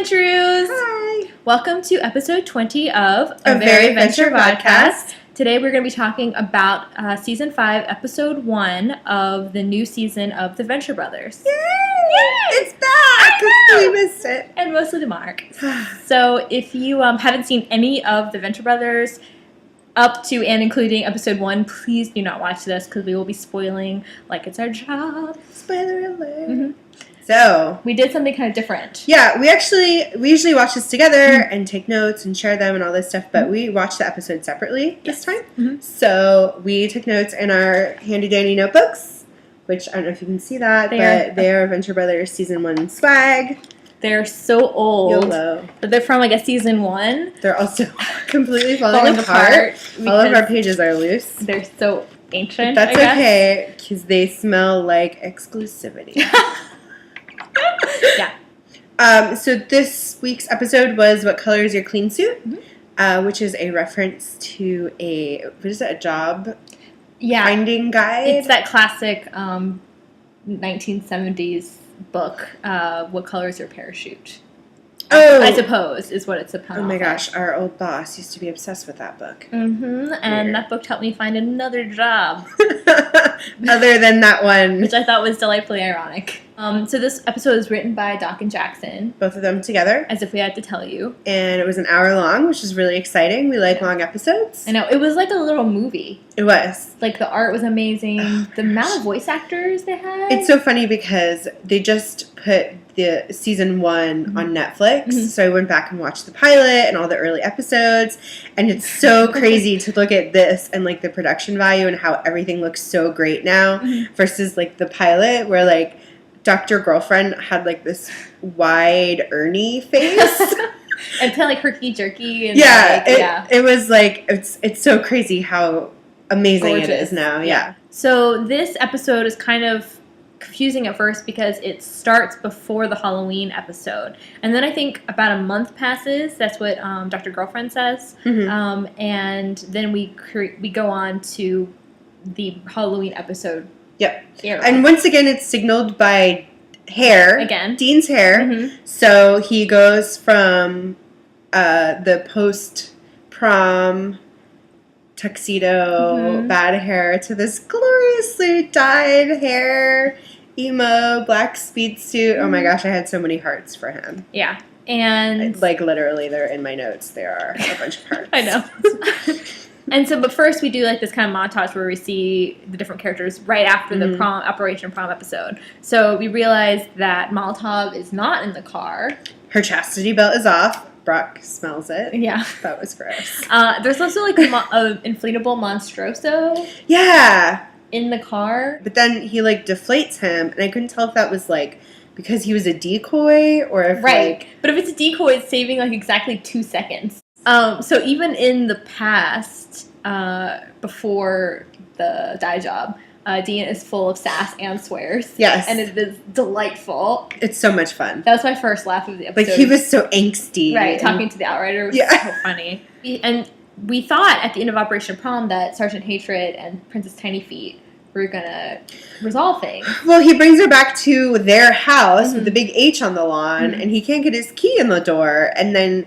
Venturoos! Hi! Welcome to episode 20 of A Very Venture Vodcast. Today we're going to be talking about season 5, episode 1 of the new season of The Venture Brothers. Yay! It's back! We missed it. And mostly the Mark. So if you haven't seen any of The Venture Brothers up to and including episode 1, please do not watch this because we will be spoiling like it's our job. Spoiler alert. Mm-hmm. So, we did something kind of different. Yeah, we usually watch this together and take notes and share them and all this stuff, but we watched the episode separately this time. Mm-hmm. So, we took notes in our handy-dandy notebooks, which I don't know if you can see that, they are Venture Brothers season 1 swag. They're so old. YOLO. But they're from, a season 1. They're also completely falling apart. All of our pages are loose. They're so ancient, But that's okay, because they smell like exclusivity. Yeah. So this week's episode was "What Color Is Your Clean Suit?" Which is a reference to a job finding guide. It's that classic 1970s book. What color is your parachute? Oh, I suppose is what it's about. Oh my gosh, our old boss used to be obsessed with that book. Mm-hmm. And that book helped me find another job. Other than that one. Which I thought was delightfully ironic. So this episode was written by Doc and Jackson. Both of them together. As if we had to tell you. And it was an hour long, which is really exciting. We like long episodes. I know. It was like a little movie. It was. Like, the art was amazing. The amount of voice actors they had. It's so funny because they just put the season 1 on Netflix. So I went back and watched the pilot and all the early episodes. And it's so crazy to look at this and, the production value and how everything looks so great now versus, the pilot where, Dr. Girlfriend had, this wide Ernie face. And kind of, herky-jerky. And it was, it's so crazy how amazing Gorgeous. It is now. Yeah. So this episode is kind of confusing at first because it starts before the Halloween episode. And then I think about a month passes. That's what Dr. Girlfriend says. And then we go on to the Halloween episode. Yep. And once again, it's signaled by hair. Again. Dean's hair. So he goes from the post-prom tuxedo, bad hair, to this gloriously dyed hair, emo, black speed suit. Oh my gosh, I had so many hearts for him. Yeah. And literally, they're in my notes. There are a bunch of hearts. I know. And so, but first we do this kind of montage where we see the different characters right after the Operation Prom episode. So we realize that Molotov is not in the car. Her chastity belt is off. Brock smells it. Yeah. That was gross. There's also an inflatable Monstroso. Yeah. In the car. But then he deflates him, and I couldn't tell if that was because he was a decoy or if But if it's a decoy, it's saving exactly 2 seconds. So even in the past, before the dye job, Dean is full of sass and swears. Yes. And it is delightful. It's so much fun. That was my first laugh of the episode. He was so angsty. Right, talking to the Outrider was so funny. And we thought at the end of Operation Prom that Sergeant Hatred and Princess Tiny Feet were going to resolve things. Well, he brings her back to their house with the big H on the lawn, and he can't get his key in the door. And then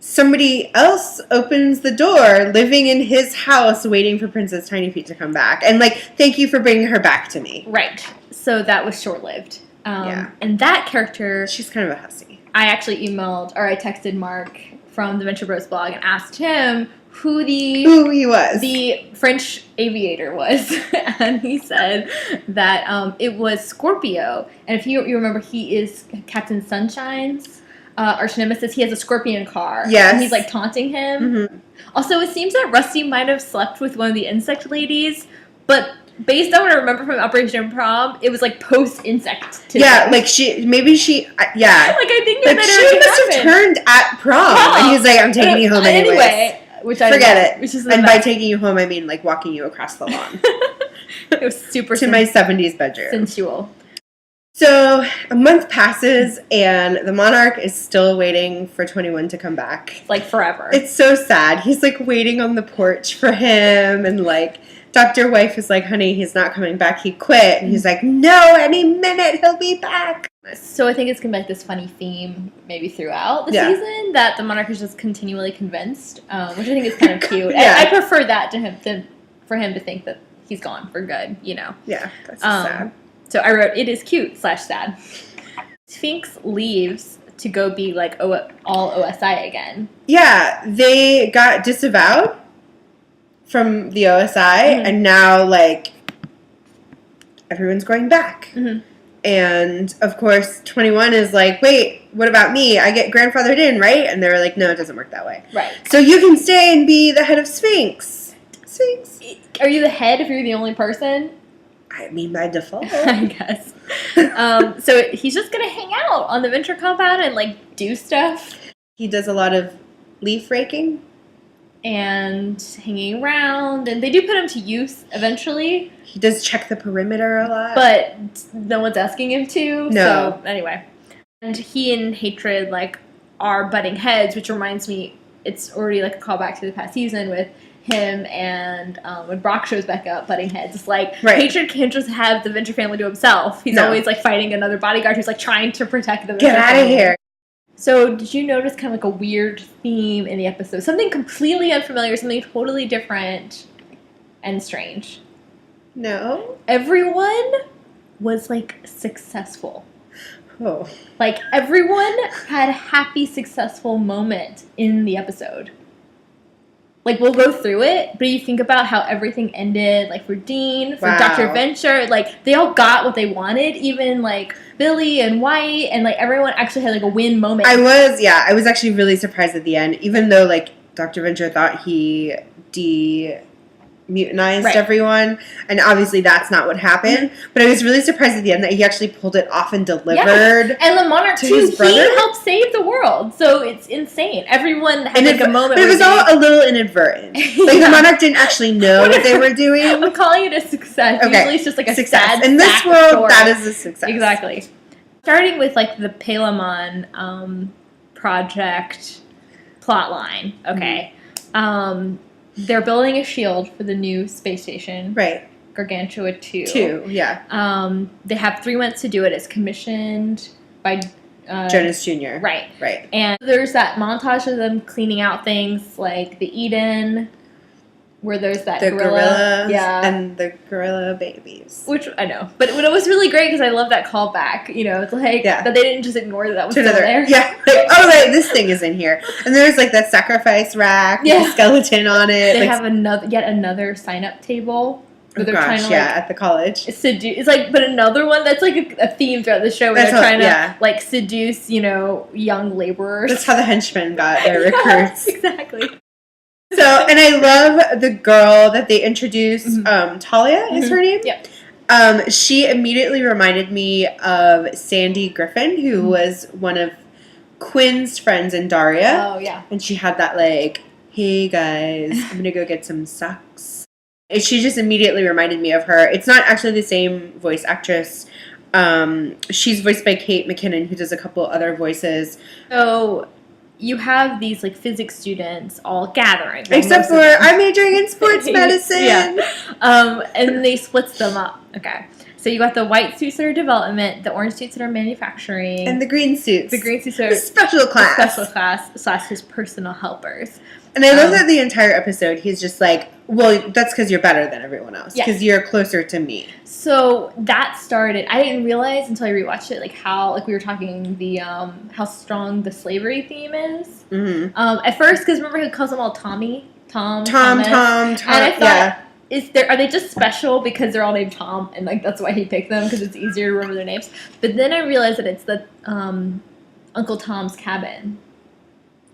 somebody else opens the door, living in his house, waiting for Princess Tiny Feet to come back. And, thank you for bringing her back to me. Right. So that was short-lived. And that character... She's kind of a hussy. I actually I texted Mark from the Venture Bros blog and asked him who he was. The French Aviator was. And he said that it was Scorpio. And if you remember, he is Captain Sunshine's arch nemesis. He has a scorpion car. Yes. And he's taunting him. Also, it seems that Rusty might have slept with one of the insect ladies, but based on what I remember from Operation Prom, it was post-insect. Yeah, I think that she must have turned at prom. And he's I'm taking you home anyways. Which I forget it. Which is and by taking you home, I mean walking you across the lawn. It was super to my 70s bedroom. Sensual. So a month passes, and the Monarch is still waiting for 21 to come back. Forever. It's so sad. He's waiting on the porch for him, and Dr. Wife is like, honey, he's not coming back. He quit. And he's like, no, any minute he'll be back. So I think it's going to be like this funny theme maybe throughout the season that the Monarch is just continually convinced, which I think is kind of cute. I prefer that to him for him to think that he's gone for good, you know. Yeah, that's sad. So I wrote, it is cute / sad. Sphinx leaves to go be like all OSI again. Yeah, they got disavowed from the OSI, and now like everyone's going back. And of course 21 is like, wait, what about me? I get grandfathered in, right? And they're like, no, it doesn't work that way. Right. So you can stay and be the head of Sphinx. Are you the head if you're the only person? I mean, by default. I guess. So he's just going to hang out on the Venture compound and, like, do stuff. He does a lot of leaf raking. And hanging around. And they do put him to use eventually. He does check the perimeter a lot. But no one's asking him to. No. So, anyway. And he and Hatred, like, are butting heads, which reminds me, it's already, like, a callback to the past season with him and when Brock shows back up butting heads. It's like Hatred can't just have the Venture family to himself. He's always like fighting another bodyguard who's like trying to protect the Venture family. Get out of here. So did you notice kind of like a weird theme in the episode? Something completely unfamiliar, something totally different and strange. No. Everyone was like successful. Oh. Like everyone had a happy, successful moment in the episode. Like, we'll go through it, but you think about how everything ended, like, for Dean, for Dr. Venture, like, they all got what they wanted, even, like, Billy and White, and, like, everyone actually had, like, a win moment. I was actually really surprised at the end, even though, like, Dr. Venture thought he mutinized everyone, and obviously that's not what happened, but I was really surprised at the end that he actually pulled it off and delivered. And the Monarch too, he helped save the world, so it's insane. Everyone had like a moment, but it was all a little inadvertent. Like the Monarch didn't actually know what they were doing. I'm calling it a success. Okay. Usually it's just like a success. sad in this world story. That is a success. Exactly. Starting with like the Palamon project plotline. Okay. They're building a shield for the new space station. Right. Gargantua 2. They have 3 months to do it. It's commissioned by Jonas Jr. Right. And there's that montage of them cleaning out things like the Eden, where there's that gorilla. And the gorilla babies. Which, I know. But it was really great because I love that callback. You know, it's like that they didn't just ignore that was still there. Yeah. Like, this thing is in here. And there's like that sacrifice rack with a skeleton on it. They have yet another sign-up table. Where they're trying to, at the college. It's like, but another one that's like a theme throughout the show where they're trying to like seduce, you know, young laborers. That's how the henchmen got their recruits. Exactly. So, and I love the girl that they introduced, Talia is her name? Yep. She immediately reminded me of Sandy Griffin, who was one of Quinn's friends in Daria. Oh, yeah. And she had that like, hey guys, I'm going to go get some socks. And she just immediately reminded me of her. It's not actually the same voice actress. She's voiced by Kate McKinnon, who does a couple other voices. So you have these like physics students all gathering. Except for I'm majoring in sports medicine. And they splits them up. Okay. So you got the white suits that are development, the orange suits that are manufacturing. And the green suits. The green suits are special class / his personal helpers. And I love that the entire episode he's just like, well, that's because you're better than everyone else. Because you're closer to me. So that started, I didn't realize until I rewatched it, like how, like we were talking, the how strong the slavery theme is. Mm-hmm. At first, because remember he calls them all Tommy? Tom. And I thought, are they just special because they're all named Tom? And like that's why he picked them, because it's easier to remember their names. But then I realized that it's the Uncle Tom's cabin.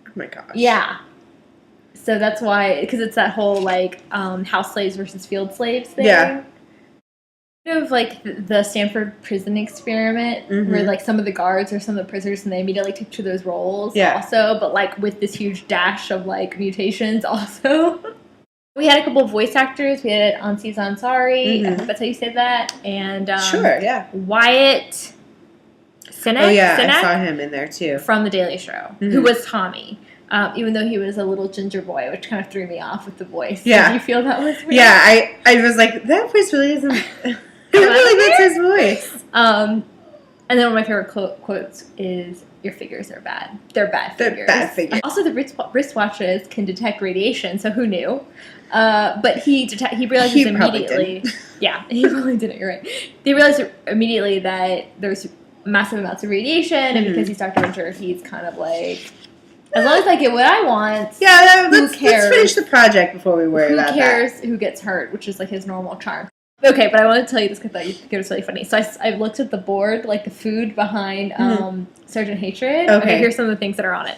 Oh my gosh. Yeah. So that's why, because it's that whole, like, house slaves versus field slaves thing. Yeah. Of, like, the Stanford prison experiment, where, like, some of the guards are some of the prisoners, and they immediately took to those roles also, but, like, with this huge dash of, like, mutations also. We had a couple of voice actors. We had Aziz Ansari, I think that's how you say that, and Wyatt Cenac. Oh, yeah, I saw him in there, too. From The Daily Show, who was Tommy. even though he was a little ginger boy, which kind of threw me off with the voice. Yeah. Did you feel that was weird? Yeah, I was like, that voice really isn't... I don't really that's his voice. And then one of my favorite quotes is, "Your figures are bad. They're bad figures." They're bad figures. Also, the wristwatches can detect radiation, so who knew? But he realizes immediately. Yeah, he probably didn't. You're right. They realized immediately that there's massive amounts of radiation, and because he's Dr. Venture, he's kind of like, as long as I get what I want. Yeah, let's finish the project before we worry about that. Who cares who gets hurt, which is like his normal charm. Okay, but I want to tell you this because I thought you think it was really funny. So I looked at the board, like the food behind Sergeant Hatred. Okay, here's some of the things that are on it.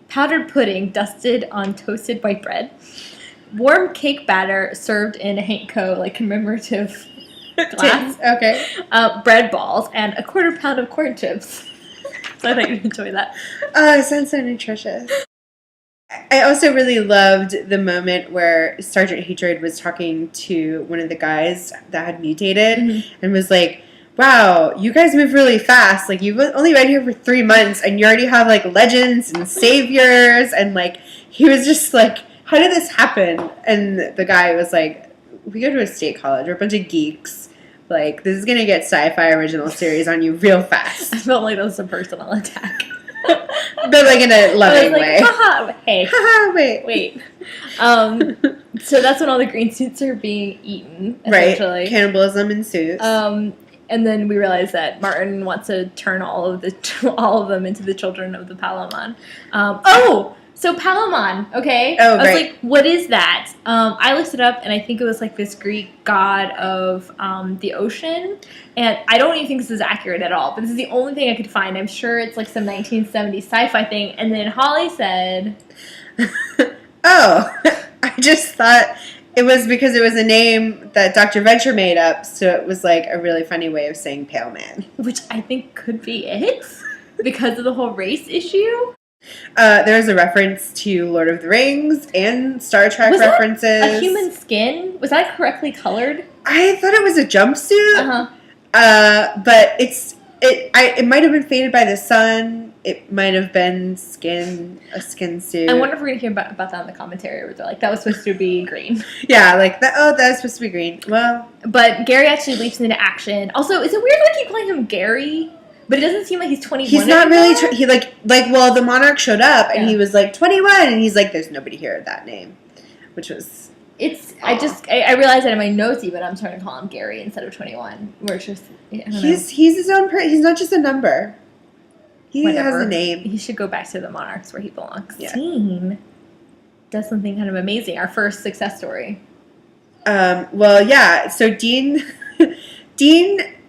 Powdered pudding dusted on toasted white bread. Warm cake batter served in a Hanko, like commemorative glass. Okay. Bread balls and a 1/4 pound of corn chips. So I thought you'd enjoy that. Oh, it sounds so nutritious. I also really loved the moment where Sergeant Hatred was talking to one of the guys that had mutated and was like, wow, you guys move really fast. Like, you've only been here for 3 months and you already have, like, legends and saviors. And, like, he was just like, how did this happen? And the guy was like, we go to a state college. We're a bunch of geeks. Like, this is going to get sci-fi original series on you real fast. I felt like that was a personal attack. But, like, in a loving way. Haha, hey. Haha, wait. So that's when all the green suits are being eaten, essentially. Right. Cannibalism ensues. And then we realize that Martin wants to turn all of them into the children of the Palamon. So Palamon, okay? Oh, I was right. like, what is that? I looked it up, and I think it was like this Greek god of the ocean. And I don't even think this is accurate at all, but this is the only thing I could find. I'm sure it's like some 1970s sci-fi thing. And then Holly said... Oh, I just thought it was because it was a name that Dr. Venture made up, so it was like a really funny way of saying pale man. Which I think could be it, because of the whole race issue. There's a reference to Lord of the Rings and Star Trek references. That a human skin? Was that correctly colored? I thought it was a jumpsuit. But it might have been faded by the sun. It might have been a skin suit. I wonder if we're going to hear about that in the commentary where they're like, that was supposed to be green. Yeah, like, that was supposed to be green. Well. But Gary actually leaps into action. Also, is it weird to keep calling him Gary? But it doesn't seem like he's 21 He's not anymore? really, the Monarch showed up and he was like 21 and he's like, there's nobody here with that name. Which was... I realized that in my notes even, I'm starting to call him Gary instead of 21. Where it's just, I don't know. He's his own person. He's not just a number. He has a name. He should go back to the Monarchs where he belongs. Yeah. Dean does something kind of amazing. Our first success story. Well, yeah. So Dean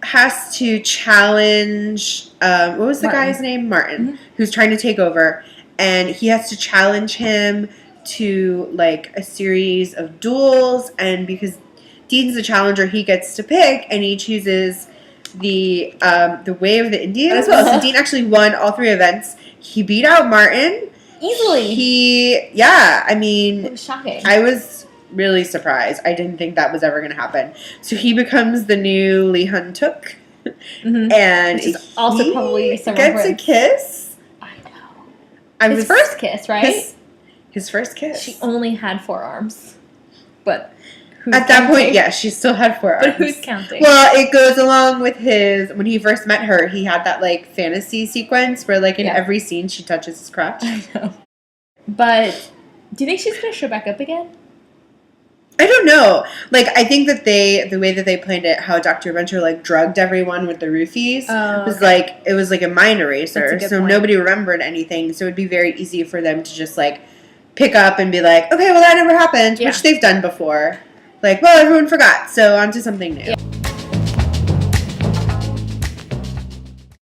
has to challenge, what was the guy's name? Martin, who's trying to take over. And he has to challenge him to, like, a series of duels. And because Dean's the challenger, he gets to pick, and he chooses the Way of the Indians. So Dean actually won all 3 events. He beat out Martin. Easily. I mean... It was shocking. I was really surprised. I didn't think that was ever going to happen. So he becomes the new Lee Hun-tuk. And which is also probably gets a kiss. I know. His first kiss, right? His first kiss. She only had 4 arms. But at that point, yeah, she still had 4 arms. But who's counting? Well, it goes along with when he first met her, he had that, like, fantasy sequence where, like, in every scene she touches his crotch. I know. But do you think she's going to show back up again? I don't know. Like, I think that the way that they planned it, how Dr. Venture, like, drugged everyone with the roofies, it was like a mind eraser. So point. Nobody remembered anything. So it would be very easy for them to just, like, pick up and be like, okay, well, that never happened, which they've done before. Like, well, everyone forgot, so on to something new. Yeah.